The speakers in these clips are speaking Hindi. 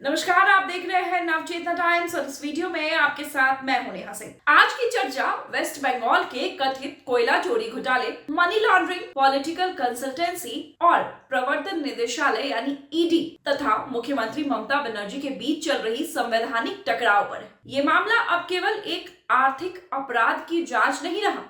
नमस्कार, आप देख रहे हैं नवचेतना टाइम्स और इस वीडियो में आपके साथ मैं हूं नेहा सिंह। आज की चर्चा वेस्ट बंगाल के कथित कोयला चोरी घोटाले, मनी लॉन्ड्रिंग, पॉलिटिकल कंसल्टेंसी और प्रवर्तन निदेशालय यानी ईडी तथा मुख्यमंत्री ममता बनर्जी के बीच चल रही संवैधानिक टकराव पर है। ये मामला अब केवल एक आर्थिक अपराध की जांच नहीं रहा,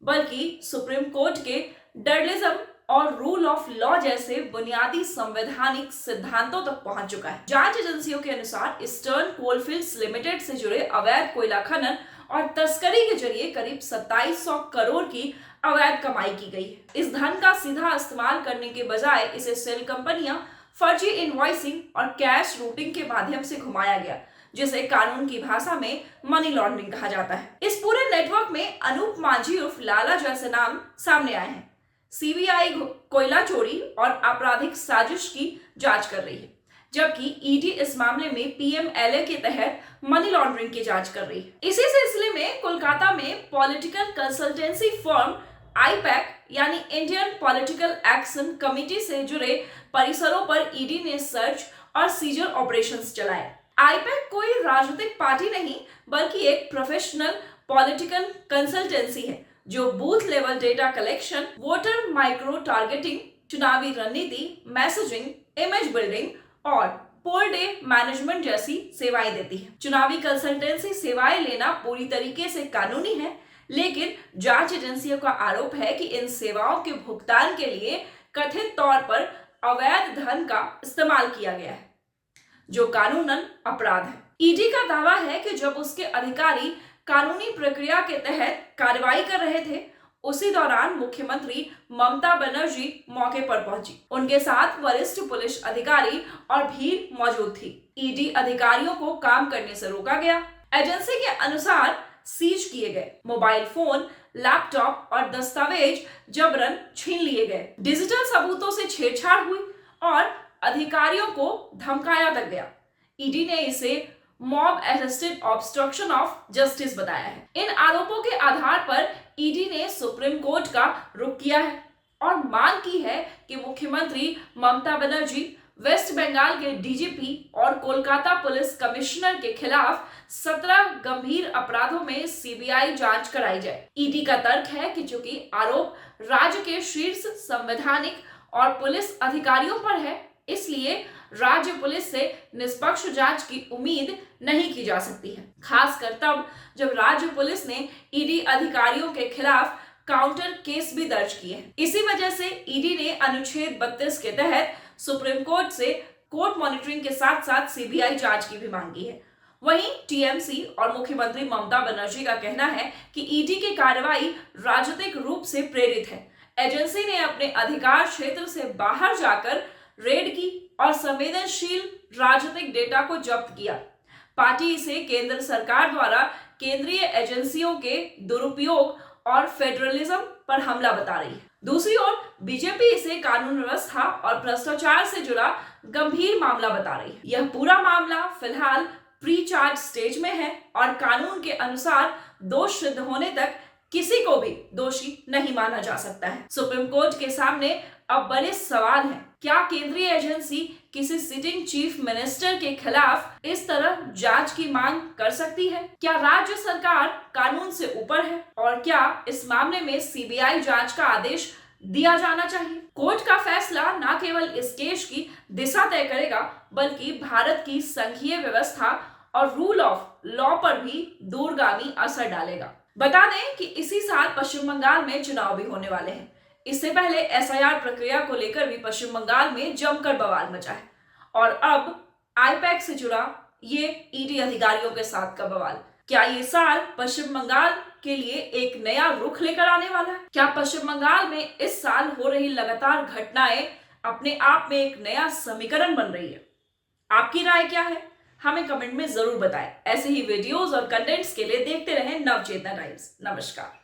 बल्कि सुप्रीम कोर्ट के डर्लिज्म और रूल ऑफ लॉ जैसे बुनियादी संवैधानिक सिद्धांतों तक पहुंच चुका है। जांच एजेंसियों के अनुसार ईस्टर्न कोलफील्ड्स लिमिटेड से जुड़े अवैध कोयला खनन और तस्करी के जरिए करीब 2700 करोड़ की अवैध कमाई की गई है। इस धन का सीधा इस्तेमाल करने के बजाय इसे सेल कंपनियां, फर्जी इनवॉइसिंग और कैश रूटिंग के माध्यम से घुमाया गया, जिसे कानून की भाषा में मनी लॉन्ड्रिंग कहा जाता है। इस पूरे नेटवर्क में अनूप मांझी उर्फ लाला जैसे नाम सामने आए हैं। सीबीआई कोयला चोरी और आपराधिक साजिश की जांच कर रही है, जबकि ईडी इस मामले में पीएमएलए के तहत मनी लॉन्ड्रिंग की जांच कर रही है। इसी सिलसिले में कोलकाता में पॉलिटिकल कंसल्टेंसी फर्म आईपैक यानी इंडियन पॉलिटिकल एक्शन कमेटी से जुड़े परिसरों पर ईडी ने सर्च और सीजर ऑपरेशंस चलाए। आईपैक कोई राजनीतिक पार्टी नहीं, बल्कि एक प्रोफेशनल पॉलिटिकल कंसल्टेंसी है जो booth level data collection, voter micro targeting, चुनावी रणनीति, मैसेजिंग, इमेज बिल्डिंग और पोल डे मैनेजमेंट जैसी सेवाएं देती है। चुनावी कंसल्टेंसी सेवाएं लेना पूरी तरीके से कानूनी है, लेकिन जांच एजेंसियों का आरोप है कि इन सेवाओं के भुगतान के लिए कथित तौर पर अवैध धन का इस्तेमाल किया गया है, जो कानूनन अपराध है। ईडी का दावा है कि जब उसके अधिकारी कानूनी प्रक्रिया के तहत कार्रवाई कर रहे थे, उसी दौरान मुख्यमंत्री ममता बनर्जी मौके पर पहुंची। उनके साथ वरिष्ठ पुलिस अधिकारी और भीड़ मौजूद थी। ईडी अधिकारियों को काम करने से रोका गया। एजेंसी के अनुसार सीज किए गए मोबाइल फोन, लैपटॉप और दस्तावेज जबरन छीन लिए गए। डिजिटल सबूतों से छेड़छाड़ हुई और अधिकारियों को धमकाया तक गया। ईडी ने इसे mob assisted obstruction of justice बताया है। इन आरोपों के आधार पर ईडी ने सुप्रीम कोर्ट का रुख किया है और मांग की है कि मुख्यमंत्री ममता बनर्जी, वेस्ट बंगाल के डीजीपी और कोलकाता पुलिस कमिश्नर के खिलाफ 17 गंभीर अपराधों में सीबीआई जांच कराई जाए। ईडी का तर्क है कि चूंकि आरोप राज्य के शीर्ष संवैधानिक और पुलिस अधिकारियों पर है, इसलिए राज्य पुलिस से निष्पक्ष जांच की उम्मीद नहीं की जा सकती है, खासकर तब जब राज्य पुलिस ने ईडी अधिकारियों के खिलाफ काउंटर केस भी दर्ज किए हैं। इसी वजह से ईडी ने अनुच्छेद 32 के तहत सुप्रीम कोर्ट से कोर्ट मॉनिटरिंग के साथ साथ सीबीआई जांच की भी मांगी है। वहीं टीएमसी और मुख्यमंत्री ममता बनर्जी का कहना है कि ईडी की कार्रवाई राजनीतिक रूप से प्रेरित है। एजेंसी ने अपने अधिकार क्षेत्र से बाहर जाकर रेड की और संवेदनशील राजनीतिक डेटा को जब्त किया। पार्टी इसे केंद्र सरकार द्वारा केंद्रीय एजेंसियों के दुरुपयोग और फेडरलिज्म पर हमला बता रही है। दूसरी ओर बीजेपी इसे कानून व्यवस्था और भ्रष्टाचार से जुड़ा गंभीर मामला बता रही है। यह पूरा मामला फिलहाल प्री चार्ज स्टेज में है और कानून के अनुसार दोष सिद्ध होने तक किसी को भी दोषी नहीं माना जा सकता है। सुप्रीम कोर्ट के सामने अब बड़े सवाल हैं। क्या केंद्रीय एजेंसी किसी सिटिंग चीफ मिनिस्टर के खिलाफ इस तरह जांच की मांग कर सकती है? क्या राज्य सरकार कानून से ऊपर है? और क्या इस मामले में सीबीआई जांच का आदेश दिया जाना चाहिए? कोर्ट का फैसला न केवल इस केस की दिशा तय करेगा, बल्कि भारत की संघीय व्यवस्था और रूल ऑफ लॉ पर भी दूरगामी असर डालेगा। बता दें कि इसी साल पश्चिम बंगाल में चुनाव भी होने वाले हैं। इससे पहले एसआईआर प्रक्रिया को लेकर भी पश्चिम बंगाल में जमकर बवाल मचा है और अब आईपैक से जुड़ा ये ईडी अधिकारियों के साथ का बवाल। क्या ये साल पश्चिम बंगाल के लिए एक नया रुख लेकर आने वाला है? क्या पश्चिम बंगाल में इस साल हो रही लगातार घटनाएं अपने आप में एक नया समीकरण बन रही है? आपकी राय क्या है? हमें कमेंट में जरूर बताएं। ऐसे ही वीडियोस और कंटेंट्स के लिए देखते रहें नवचेतना टाइम्स। नमस्कार।